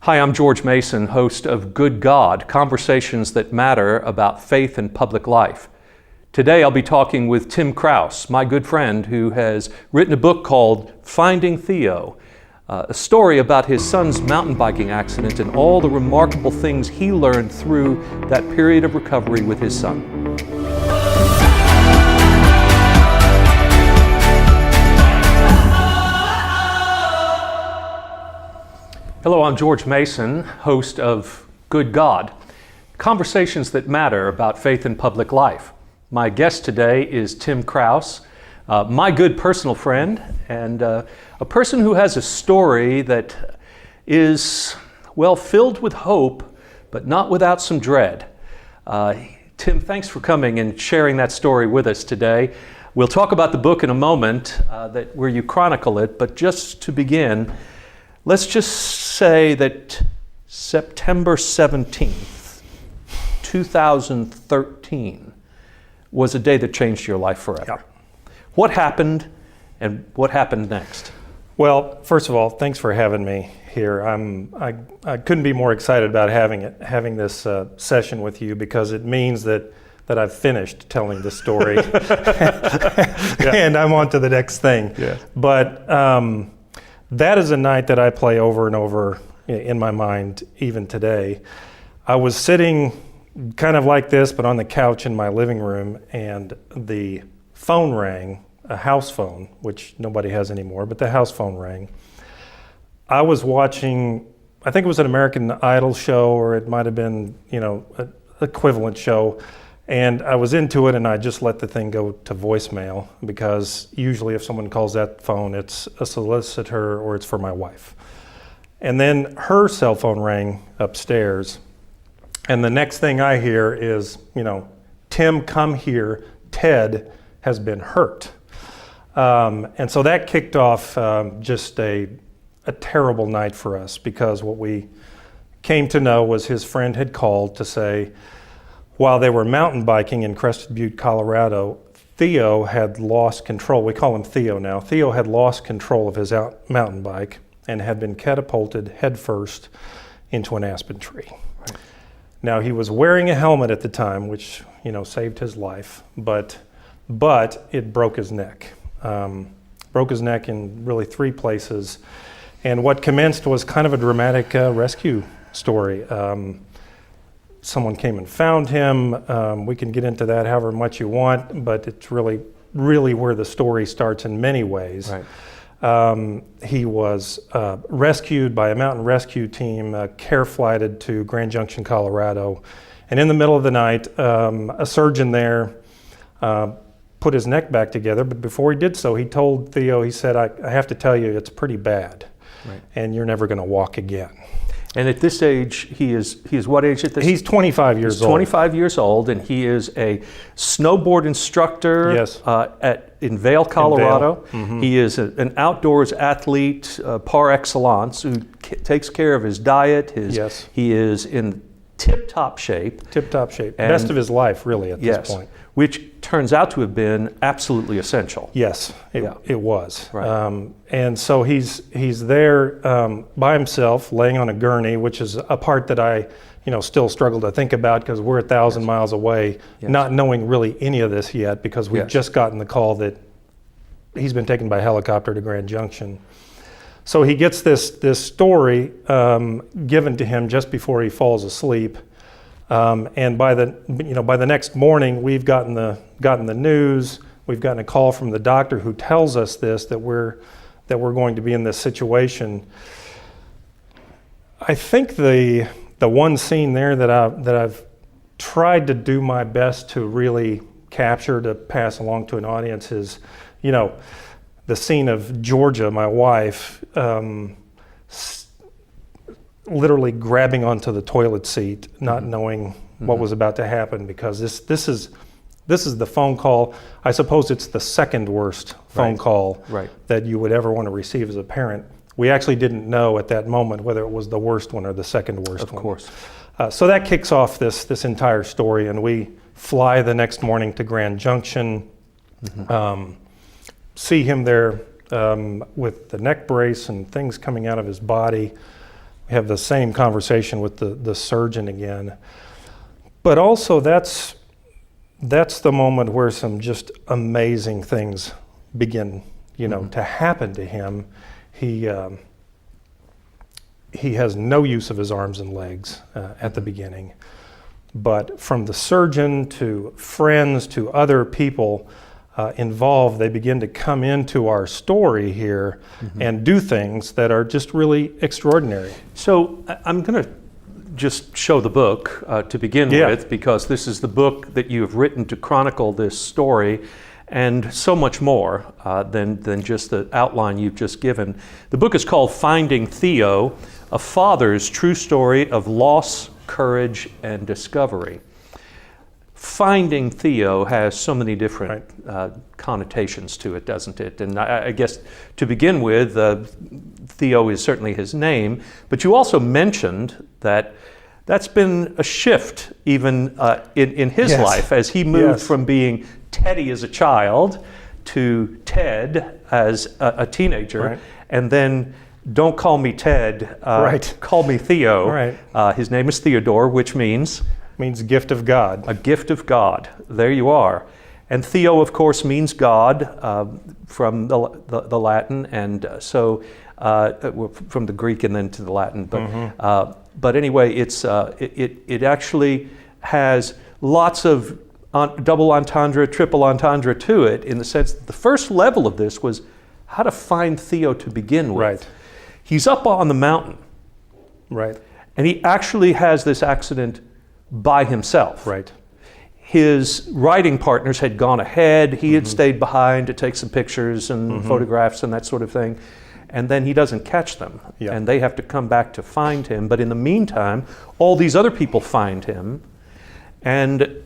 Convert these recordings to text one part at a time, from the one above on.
Hi, I'm George Mason, host of Good God, Conversations That Matter About Faith and Public Life. Today I'll be talking with Tim Krause, my good friend who has written a book called Finding Theo, a story about his son's mountain biking accident and all the remarkable things he learned through that period of recovery with his son. Hello, I'm George Mason, host of Good God, Conversations That Matter About Faith and Public Life. My guest today is Tim Krause, my good personal friend, and a person who has a story that is, well, filled with hope, but not without some dread. Tim, thanks for coming and sharing that story with us today. We'll talk about the book in a moment, where you chronicle it, but just to begin, let's just say that September 17th, 2013 was a day that changed your life forever. Yeah. What happened and what happened next? Well, first of all, thanks for having me here. I couldn't be more excited about having this session with you because it means that I've finished telling the story and I'm on to the next thing. Yeah. But that is a night that I play over and over in my mind even today. I was sitting kind of like this, but on the couch in my living room, and the phone rang, a house phone, which nobody has anymore, but the house phone rang. I was watching, I think it was an American Idol show, or it might have been, an equivalent show. And I was into it, and I just let the thing go to voicemail, because usually if someone calls that phone, it's a solicitor or it's for my wife. And then her cell phone rang upstairs, and the next thing I hear is, Tim, come here, Ted has been hurt. And so that kicked off just a terrible night for us, because what we came to know was his friend had called to say, while they were mountain biking in Crested Butte, Colorado, Theo had lost control. We call him Theo now. Theo had lost control of his mountain bike and had been catapulted headfirst into an aspen tree. Right. Now, he was wearing a helmet at the time, which saved his life, but it broke his neck. Broke his neck in really three places. And what commenced was kind of a dramatic rescue story. Someone came and found him. We can get into that however much you want, but it's really, really where the story starts in many ways. Right. He was rescued by a mountain rescue team, care flighted to Grand Junction, Colorado. And in the middle of the night, a surgeon there put his neck back together, but before he did so, he told Theo, he said, I have to tell you, it's pretty bad, right, and you're never gonna walk again. And at this age, he is what age at this? He's 25 years old. He's 25 years old, and he is a snowboard instructor. Yes. In Vail, Colorado. In Vail. Mm-hmm. He is an outdoors athlete par excellence who takes care of his diet. Yes. He is in tip-top shape. Tip-top shape. Best of his life, really, at this point. Which turns out to have been absolutely essential. Yes, it was. Right. And so he's there by himself, laying on a gurney, which is a part that I still struggle to think about, because we're 1,000 miles away, not knowing really any of this yet, because we've just gotten the call that he's been taken by helicopter to Grand Junction. So he gets this story given to him just before he falls asleep. And by the next morning, we've gotten the news. We've gotten a call from the doctor who tells us that we're going to be in this situation. I think the one scene there that I've tried to do my best to really capture, to pass along to an audience, is the scene of Georgia, my wife, literally grabbing onto the toilet seat, not knowing what was about to happen, because this is the phone call. I suppose it's the second worst phone call that you would ever want to receive as a parent. We actually didn't know at that moment whether it was the worst one or the second worst one. Of course. So that kicks off this entire story, and we fly the next morning to Grand Junction, see him there with the neck brace and things coming out of his body. We have the same conversation with the surgeon again. But also that's the moment where some just amazing things begin, to happen to him. He has no use of his arms and legs at the beginning. But from the surgeon to friends to other people involved, they begin to come into our story here and do things that are just really extraordinary. So I'm going to just show the book to begin with, because this is the book that you have written to chronicle this story, and so much more than just the outline you've just given. The book is called Finding Theo, a father's true story of loss, courage, and discovery. Finding Theo has so many different connotations to it, doesn't it? And I guess to begin with, Theo is certainly his name, but you also mentioned that that's been a shift even in his life as he moved from being Teddy as a child to Ted as a teenager, and then don't call me Ted, call me Theo. His name is Theodore, which means gift of God. A gift of God. There you are. And Theo, of course, means God from the Latin, and so from the Greek and then to the Latin. But anyway, it actually has lots of double entendre, triple entendre to it, in the sense that the first level of this was how to find Theo to begin with. He's up on the mountain. And he actually has this accident by himself. His writing partners had gone ahead. He had stayed behind to take some pictures and photographs and that sort of thing. And then he doesn't catch them. And they have to come back to find him. But in the meantime, all these other people find him. And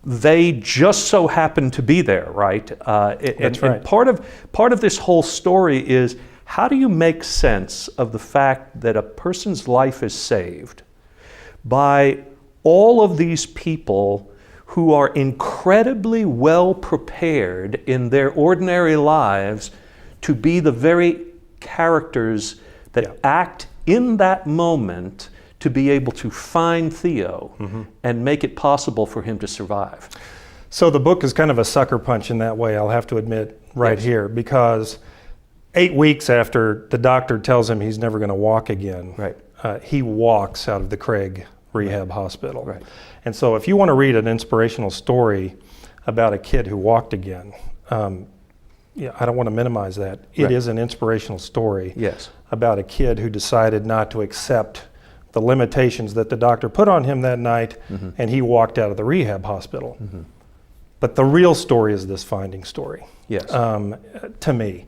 they just so happen to be there, right? And part of this whole story is, how do you make sense of the fact that a person's life is saved by all of these people who are incredibly well prepared in their ordinary lives to be the very characters that act in that moment to be able to find Theo and make it possible for him to survive? So the book is kind of a sucker punch in that way, I'll have to admit here, because 8 weeks after the doctor tells him he's never going to walk again, he walks out of the Craig Rehab Hospital. And so if you want to read an inspirational story about a kid who walked again, I don't want to minimize that. It is an inspirational story about a kid who decided not to accept the limitations that the doctor put on him that night, and he walked out of the rehab hospital. But the real story is this finding story. To me,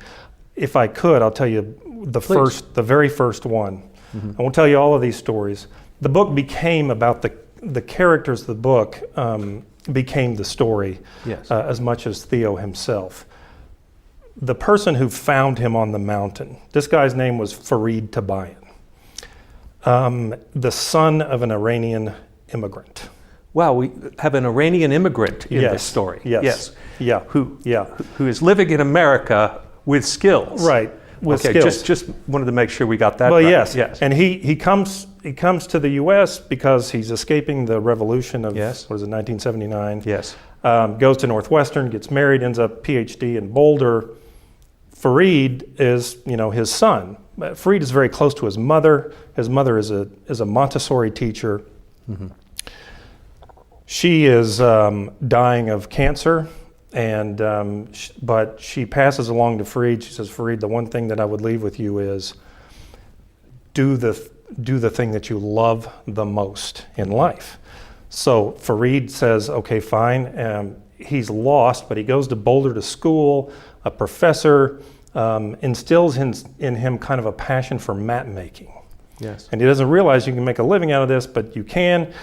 if I could, I'll tell you the very first one. I won't tell you all of these stories. The book became about the characters of the book became the story as much as Theo himself. The person who found him on the mountain, this guy's name was Farid Tabayan, the son of an Iranian immigrant. Wow, we have an Iranian immigrant in this story. Who is living in America with skills. With skills. Just wanted to make sure we got that right. Yes. And he comes to the U.S. because he's escaping the revolution of, 1979? Goes to Northwestern, gets married, ends up PhD in Boulder. Farid is, his son. Farid is very close to his mother. His mother is a Montessori teacher. She is dying of cancer. But she passes along to Farid. She says, Farid, the one thing that I would leave with you is do the thing that you love the most in life. So Farid says, okay, fine. He's lost, but he goes to Boulder to school. A professor instills in him kind of a passion for map making. And he doesn't realize you can make a living out of this, but you can.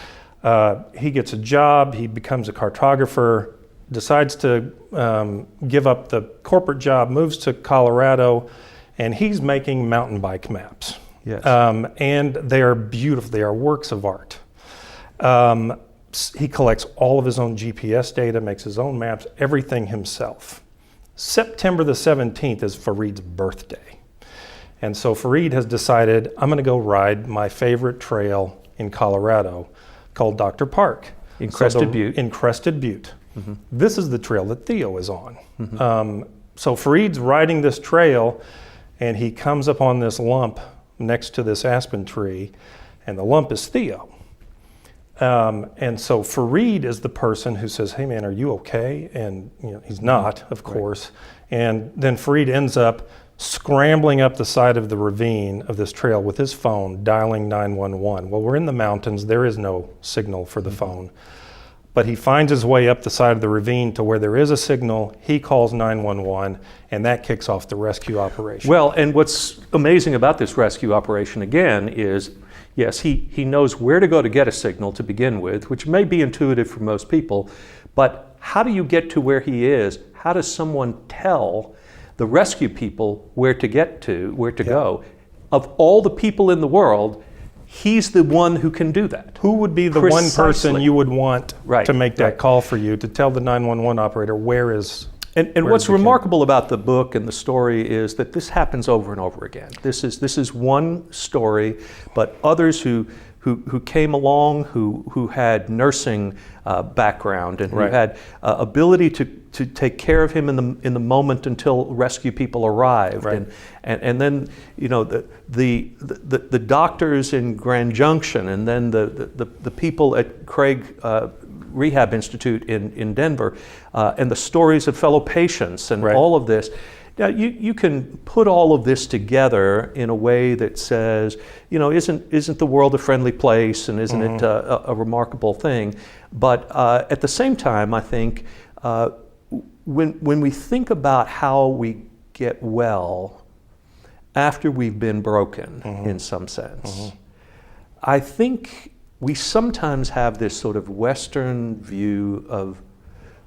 He gets a job. He becomes a cartographer. Decides to give up the corporate job, moves to Colorado, and he's making mountain bike maps. And they are beautiful. They are works of art. He collects all of his own GPS data, makes his own maps, everything himself. September the 17th is Farid's birthday. And so Fareed has decided, I'm going to go ride my favorite trail in Colorado called Dr. Park. In Crested Butte. In Crested Butte. Mm-hmm. This is the trail that Theo is on. Mm-hmm. So Fareed's riding this trail, and he comes upon this lump next to this aspen tree, and the lump is Theo. And so Fareed is the person who says, hey man, are you okay? And he's not, of course. Right. And then Fareed ends up scrambling up the side of the ravine of this trail with his phone, dialing 911. Well, we're in the mountains, there is no signal for the phone. But he finds his way up the side of the ravine to where there is a signal, he calls 911, and that kicks off the rescue operation. Well, and what's amazing about this rescue operation, again, is yes, he knows where to go to get a signal to begin with, which may be intuitive for most people, but how do you get to where he is? How does someone tell the rescue people where to get to, where to go? Of all the people in the world, he's the one who can do that. Who would be the one person you would want to make that call for you, to tell the 911 operator where is... And what's remarkable about the book and the story is that this happens over and over again. This is one story, but others who came along, who had nursing background and who had ability to take care of him in the moment until rescue people arrived, and then the doctors in Grand Junction, and then the people at Craig Rehab Institute in Denver, and the stories of fellow patients and all of this. Now, you can put all of this together in a way that says, isn't the world a friendly place, and isn't it a remarkable thing? But at the same time, I think when we think about how we get well after we've been broken, in some sense, I think we sometimes have this sort of Western view of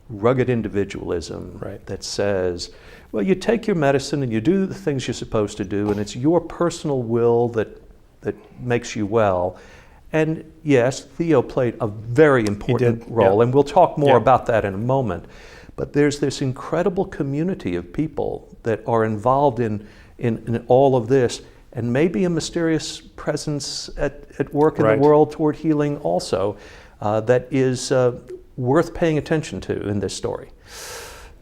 rugged individualism that says, well, you take your medicine and you do the things you're supposed to do, and it's your personal will that makes you well. And yes, Theo played a very important role, and we'll talk more about that in a moment. But there's this incredible community of people that are involved in all of this, and maybe a mysterious presence at work in the world toward healing also, that is worth paying attention to in this story.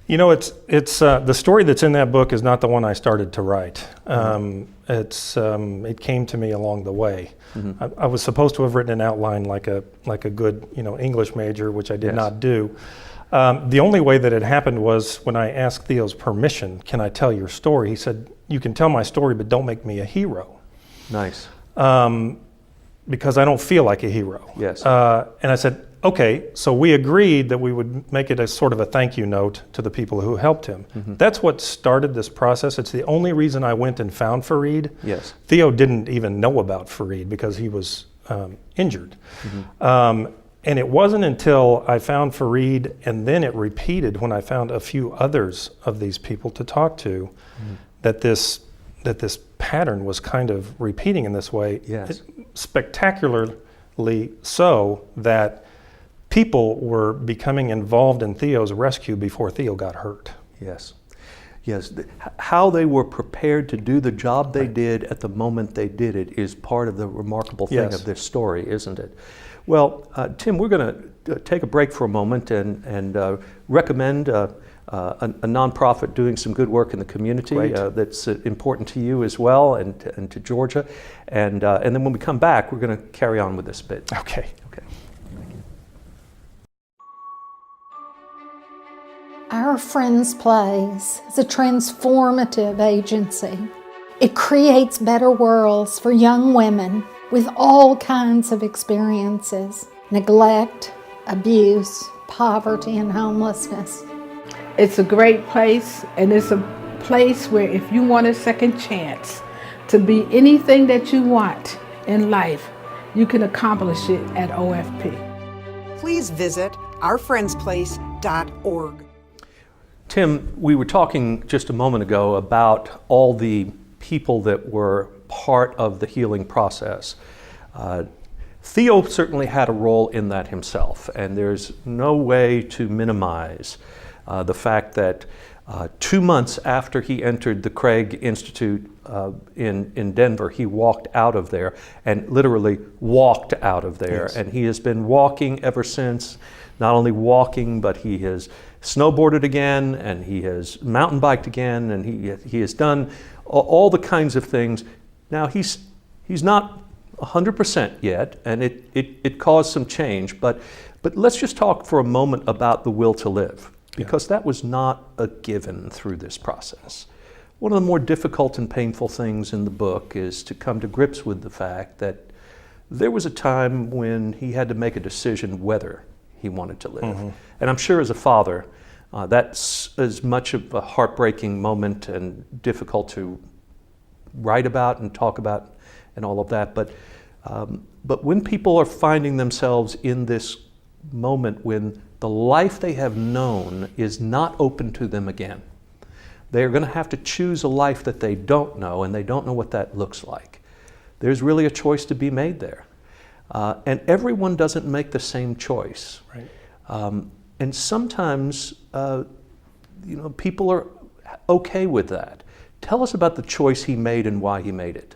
It's the story that's in that book is not the one I started to write. It came to me along the way. I was supposed to have written an outline like a good English major, which I did not do. The only way that it happened was when I asked Theo's permission, can I tell your story? He said, you can tell my story, but don't make me a hero. Nice. Because I don't feel like a hero. Yes. And I said, okay, so we agreed that we would make it a sort of a thank you note to the people who helped him. That's what started this process. It's the only reason I went and found Fareed. Yes. Theo didn't even know about Fareed because he was injured. And it wasn't until I found Fareed, and then it repeated when I found a few others of these people to talk to, that this pattern was kind of repeating in this way. Yes. Spectacularly so that people were becoming involved in Theo's rescue before Theo got hurt. Yes. Yes. How they were prepared to do the job they did at the moment they did it is part of the remarkable thing of this story, isn't it? Well, Tim, we're going to take a break for a moment and recommend a nonprofit doing some good work in the community that's important to you as well, and to Georgia. And then when we come back, we're going to carry on with this bit. Okay. Our Friends Place is a transformative agency. It creates better worlds for young women with all kinds of experiences: neglect, abuse, poverty, and homelessness. It's a great place, and it's a place where if you want a second chance to be anything that you want in life, you can accomplish it at OFP. Please visit ourfriendsplace.org. Tim, we were talking just a moment ago about all the people that were part of the healing process. Theo certainly had a role in that himself, and there's no way to minimize the fact that 2 months after he entered the Craig Institute in Denver, he walked out of there, and literally walked out of there. Yes. And he has been walking ever since. Not only walking, but he has snowboarded again, and he has mountain biked again, and he has done all the kinds of things. Now he's not 100% yet, and it caused some change. But let's just talk for a moment about the will to live, because that was not a given through this process. One of the more difficult and painful things in the book is to come to grips with the fact that there was a time when he had to make a decision whether he wanted to live. Mm-hmm. And I'm sure as a father, that's as much of a heartbreaking moment and difficult to write about and talk about and all of that. But when people are finding themselves in this moment when the life they have known is not open to them again, they're going to have to choose a life that they don't know, and they don't know what that looks like. There's really a choice to be made there. And everyone doesn't make the same choice. Right. And sometimes, people are okay with that. Tell us about the choice he made and why he made it.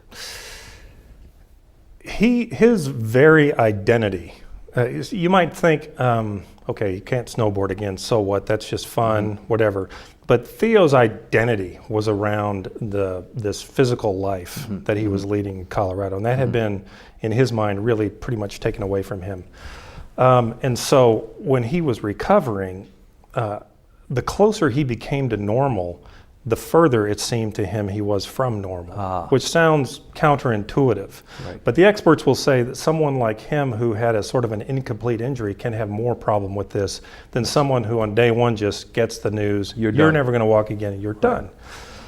His very identity, you might think, okay, you can't snowboard again, so what? That's just fun, whatever. But Theo's identity was around this physical life that he was leading in Colorado, and that had been, in his mind, really pretty much taken away from him. And so when he was recovering, the closer he became to normal, the further it seemed to him he was from normal, which sounds counterintuitive. Right. But the experts will say that someone like him who had a sort of an incomplete injury can have more problem with this than someone who on day one just gets the news, you're never going to walk again, and you're done.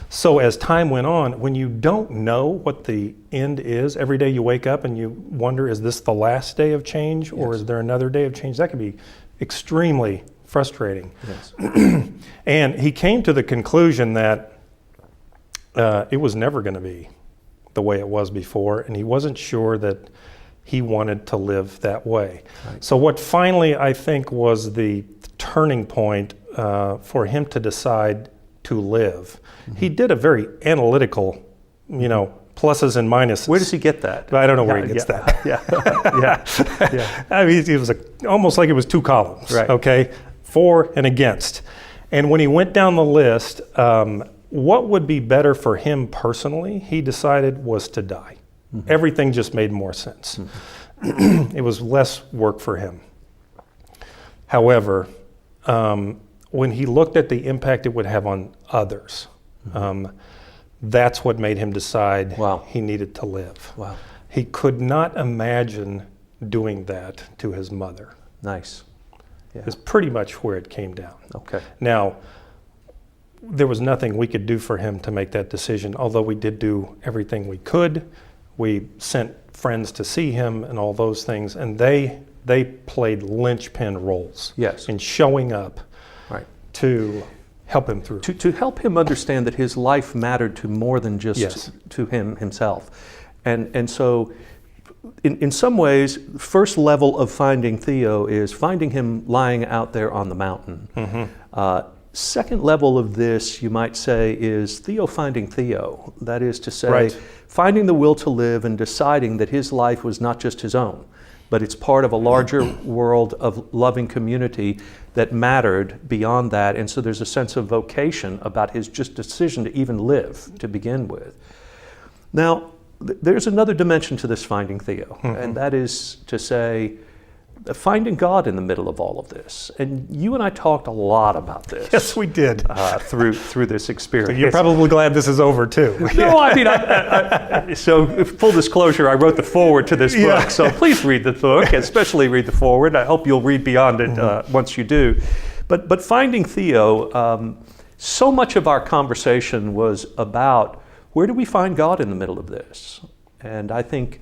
So as time went on, when you don't know what the end is, every day you wake up and you wonder, is this the last day of change, or is there another day of change? That can be extremely frustrating. Yes. And he came to the conclusion that it was never going to be the way it was before, and he wasn't sure that he wanted to live that way. Right. So what finally, I think, was the turning point for him to decide to live. He did a very analytical, pluses and minuses. Where does he get that? I don't know where he gets that. Yeah. I mean, it was almost like it was two columns, right. Okay? For and against. And when he went down the list, what would be better for him personally, he decided, was to die. Mm-hmm. Everything just made more sense. Mm-hmm. It was less work for him. However, when he looked at the impact it would have on others, that's what made him decide he needed to live. Wow. He could not imagine doing that to his mother. Nice. Yeah. Is pretty much where it came down. Okay. Now, there was nothing we could do for him to make that decision, although we did do everything we could. We sent friends to see him and all those things, and they played linchpin roles in showing up to help him through. To help him understand that his life mattered to more than just to himself. And so in some ways, first level of finding Theo is finding him lying out there on the mountain. Mm-hmm. Second level of this, you might say, is Theo finding Theo. That is to say, finding the will to live and deciding that his life was not just his own, but it's part of a larger world of loving community that mattered beyond that. And so there's a sense of vocation about his just decision to even live to begin with. Now, there's another dimension to this finding Theo, and that is to say, finding God in the middle of all of this. And you and I talked a lot about this. Yes, we did. Through this experience. So you're probably glad this is over too. No, I mean, so full disclosure, I wrote the foreword to this book, so please read the book, especially read the foreword. I hope you'll read beyond it once you do. But finding Theo, so much of our conversation was about where do we find God in the middle of this? And I think,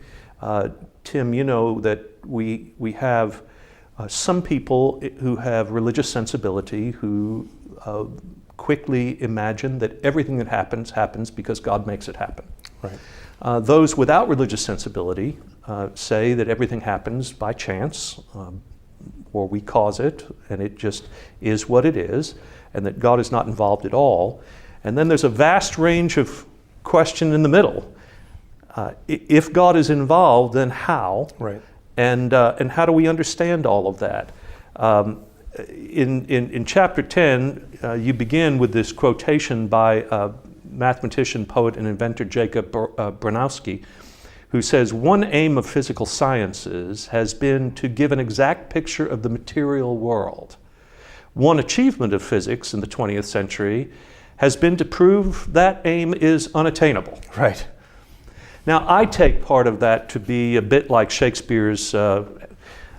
Tim, you know that we have some people who have religious sensibility who quickly imagine that everything that happens because God makes it happen. Right. Those without religious sensibility say that everything happens by chance, or we cause it, and it just is what it is, and that God is not involved at all. And then there's a vast range of question in the middle. If God is involved, then how? Right. And how do we understand all of that? In chapter 10, you begin with this quotation by mathematician, poet, and inventor Jacob Bronowski, who says, "One aim of physical sciences has been to give an exact picture of the material world. One achievement of physics in the 20th century has been to prove that aim is unattainable." Right. Now, I take part of that to be a bit like Shakespeare's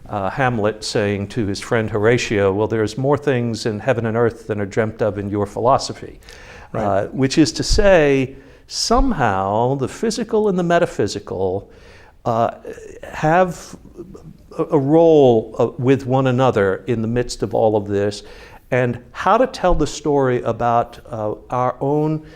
Hamlet saying to his friend Horatio, "Well, there's more things in heaven and earth than are dreamt of in your philosophy." Right. Which is to say, somehow the physical and the metaphysical have a role with one another in the midst of all of this, and how to tell the story about our own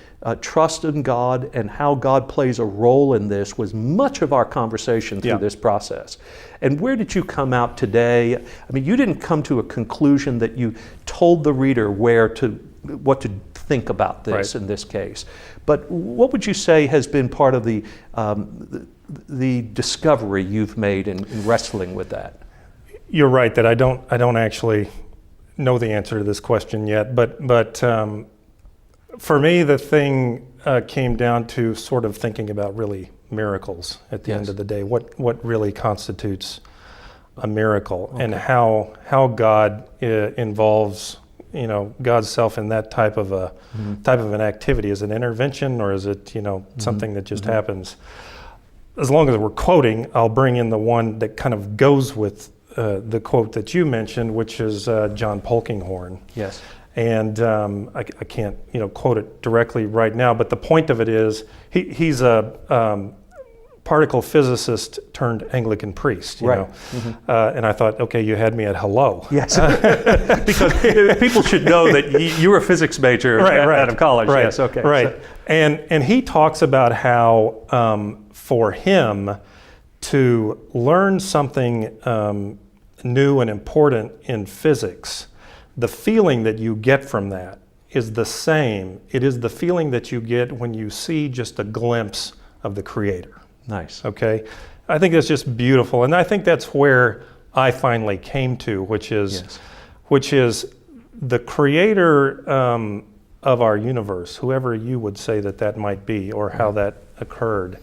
trust in God and how God plays a role in this was much of our conversation through this process. And where did you come out today? I mean, you didn't come to a conclusion that you told the reader what to think about this in this case. But what would you say has been part of the discovery you've made in wrestling with that? You're right that I don't actually know the answer to this question yet, but for me the thing came down to sort of thinking about really miracles at the end of the day. What really constitutes a miracle, and how God involves God's self in that type of an activity. Is it an intervention, or is it something that just happens? As long as we're quoting, I'll bring in the one that kind of goes with the quote that you mentioned, which is John Polkinghorne. Yes. And I can't quote it directly right now, but the point of it is he's a particle physicist turned Anglican priest, you know. And I thought, okay, you had me at hello. Yes, because people should know that you were a physics major out of college. Right. Yes, okay. Right. So. And he talks about how for him to learn something new and important in physics, the feeling that you get from that is the same. It is the feeling that you get when you see just a glimpse of the Creator. Nice. Okay? I think that's just beautiful. And I think that's where I finally came to, which is the Creator of our universe, whoever you would say that might be, or how that occurred.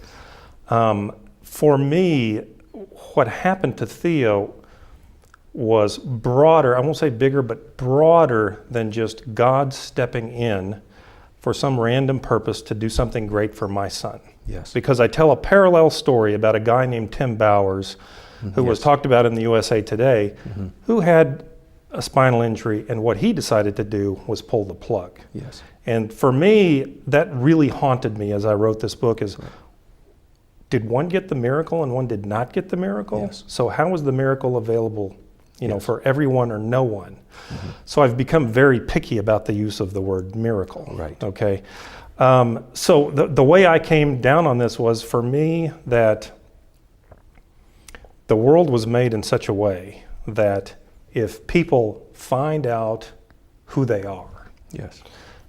For me, what happened to Theo was broader, I won't say bigger, but broader than just God stepping in for some random purpose to do something great for my son. Yes. Because I tell a parallel story about a guy named Tim Bowers, who was talked about in the USA Today, who had a spinal injury, and what he decided to do was pull the plug. Yes. And for me, that really haunted me as I wrote this book is, did one get the miracle and one did not get the miracle? Yes. So how was the miracle available for everyone or no one? So I've become very picky about the use of the word miracle. Right. Okay. So the way I came down on this was, for me, that the world was made in such a way that if people find out who they are, Yes.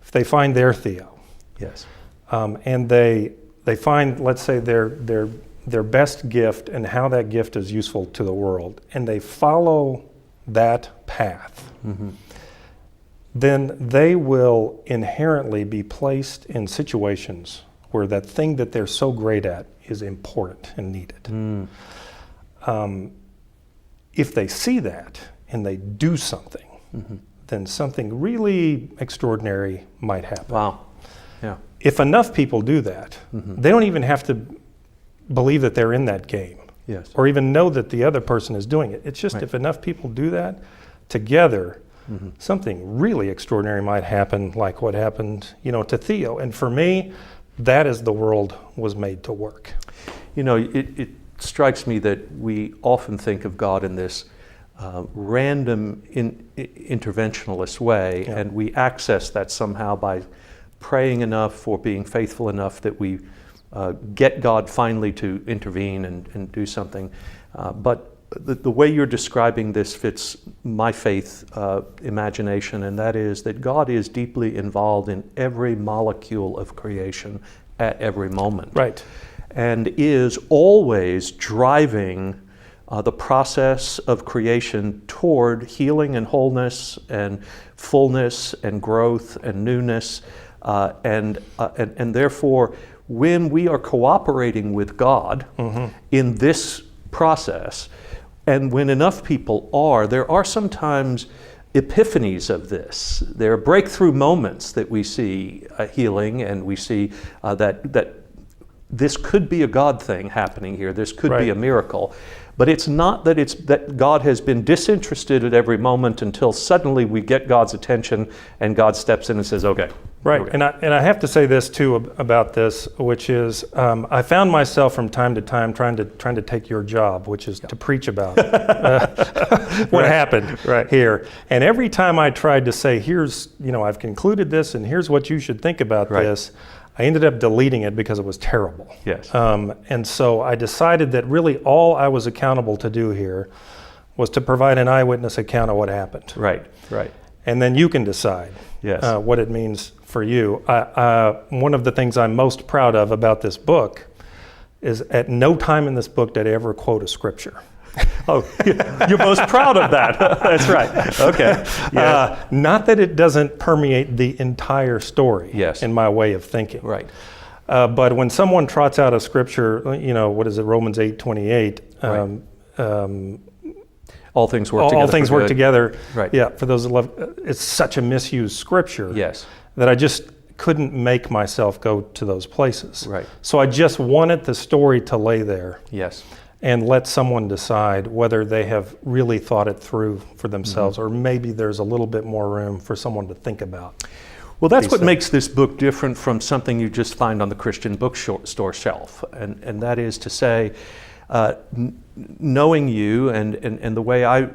if they find their Theo, Yes. and they find, let's say, their best gift and how that gift is useful to the world, and they follow that path, then they will inherently be placed in situations where that thing that they're so great at is important and needed. If they see that and they do something, then something really extraordinary might happen. Wow. Yeah. If enough people do that, they don't even have to believe that they're in that game, Yes. or even know that the other person is doing it. It's just if enough people do that together, something really extraordinary might happen, like what happened, to Theo. And for me, that is the world was made to work. It strikes me that we often think of God in this random interventionalist way, and we access that somehow by praying enough or being faithful enough that we get God finally to intervene and do something. But the way you're describing this fits my faith imagination, and that is that God is deeply involved in every molecule of creation at every moment. Right. And is always driving the process of creation toward healing and wholeness and fullness and growth and newness. And therefore, when we are cooperating with God in this process, and when enough people are, there are sometimes epiphanies of this. There are breakthrough moments that we see healing, and we see that this could be a God thing happening here. This could be a miracle. But it's not that God has been disinterested at every moment until suddenly we get God's attention and God steps in and says, okay. Right, and I have to say this too about this, which is I found myself from time to time trying to take your job, which is to preach about what happened here. And every time I tried to say, here's, I've concluded this, and here's what you should think about this, I ended up deleting it because it was terrible. Yes. And so I decided that really all I was accountable to do here was to provide an eyewitness account of what happened. Right. And then you can decide what it means for you. One of the things I'm most proud of about this book is at no time in this book did I ever quote a scripture. Oh, you're most proud of that. That's right. Okay. Yes. Not that it doesn't permeate the entire story in my way of thinking. Right. But when someone trots out a scripture, what is it, Romans 8:28, all things work together. All things work together. Right. Yeah, for those that love, it's such a misused scripture. Yes. That I just couldn't make myself go to those places. Right. So I just wanted the story to lay there. Yes. And let someone decide whether they have really thought it through for themselves, or maybe there's a little bit more room for someone to think about. Well, that's what makes this book different from something you just find on the Christian bookstore shelf, and that is to say, knowing you and the way I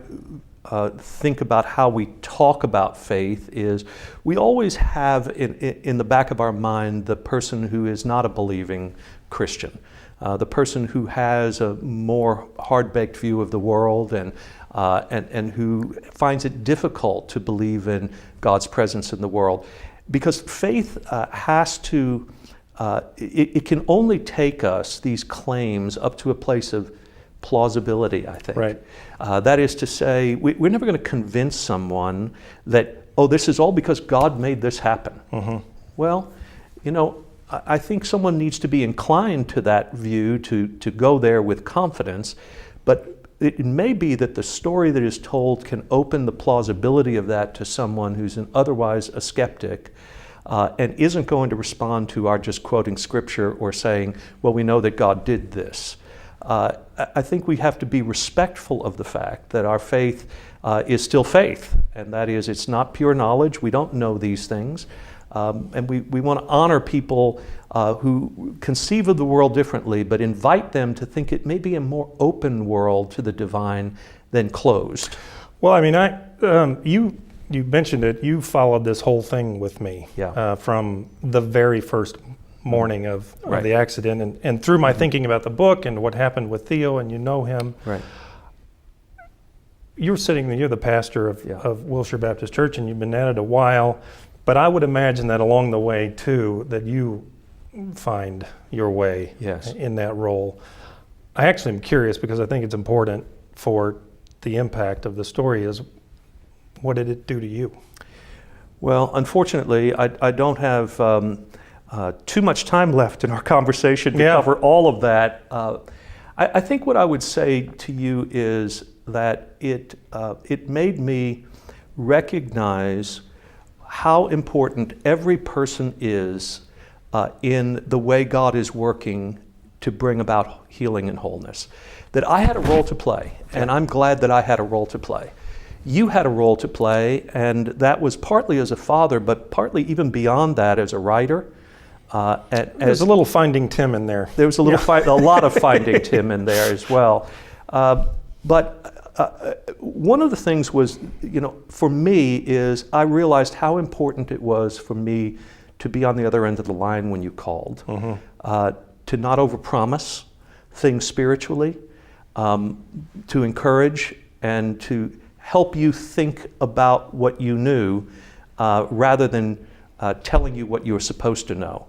think about how we talk about faith is we always have in the back of our mind the person who is not a believing Christian, the person who has a more hard-baked view of the world and who finds it difficult to believe in God's presence in the world. Because faith has to, it can only take us, these claims, up to a place of plausibility, I think. Right. That is to say, we're never going to convince someone that, oh, this is all because God made this happen. Well, I think someone needs to be inclined to that view, to go there with confidence, but it may be that the story that is told can open the plausibility of that to someone who's otherwise a skeptic and isn't going to respond to our just quoting scripture or saying, well, we know that God did this. I think we have to be respectful of the fact that our faith is still faith, and that is, it's not pure knowledge. We don't know these things. And we want to honor people who conceive of the world differently, but invite them to think it may be a more open world to the divine than closed. Well, I mean, you mentioned it. You followed this whole thing with me from the very first morning of the accident, and through my thinking about the book and what happened with Theo, and you know him. Right. You're the pastor of Wilshire Baptist Church, and you've been at it a while. But I would imagine that along the way, too, that you find your way in that role. I actually am curious because I think it's important for the impact of the story is, what did it do to you? Well, unfortunately, I don't have too much time left in our conversation to cover all of that. I think what I would say to you is that it made me recognize how important every person is in the way God is working to bring about healing and wholeness. That I had a role to play, and I'm glad that I had a role to play. You had a role to play, and that was partly as a father, but partly even beyond that as a writer. There's a little Finding Tim in there. There was a lot of Finding Tim in there as well. But one of the things was, for me, is I realized how important it was for me to be on the other end of the line when you called, to not overpromise things spiritually, to encourage and to help you think about what you knew rather than telling you what you were supposed to know.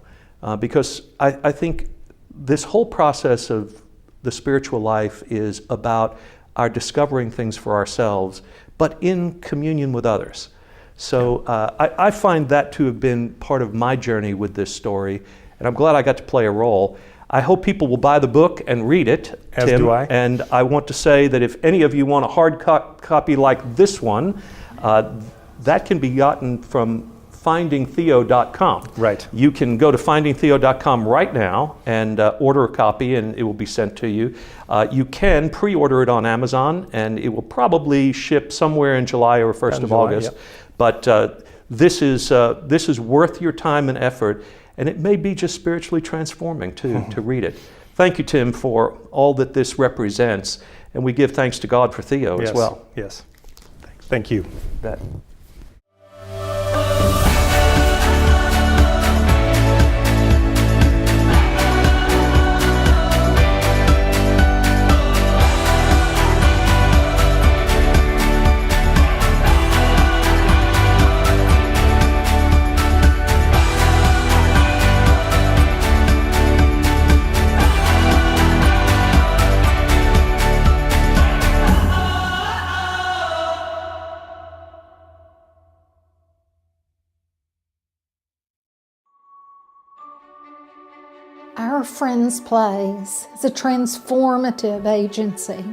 Because I think this whole process of the spiritual life is about our discovering things for ourselves, but in communion with others. So I find that to have been part of my journey with this story, and I'm glad I got to play a role. I hope people will buy the book and read it, As Tim. do I. And I want to say that if any of you want a hard copy like this one, that can be gotten from findingtheo.com. Right. You can go to findingtheo.com right now and order a copy, and it will be sent to you. You can pre-order it on Amazon, and it will probably ship somewhere in July or 1st of August. Yep. But this is worth your time and effort, and it may be just spiritually transforming too to read it. Thank you, Tim, for all that this represents, and we give thanks to God for Theo as well. Yes. Thank you. That. Our Friends Plays is a transformative agency.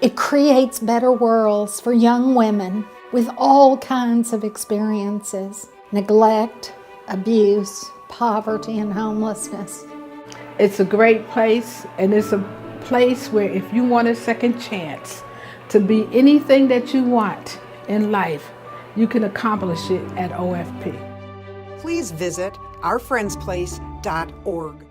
It creates better worlds for young women with all kinds of experiences: neglect, abuse, poverty, and homelessness. It's a great place, and it's a place where if you want a second chance to be anything that you want in life, you can accomplish it at OFP. Please visit ourfriendsplace.org.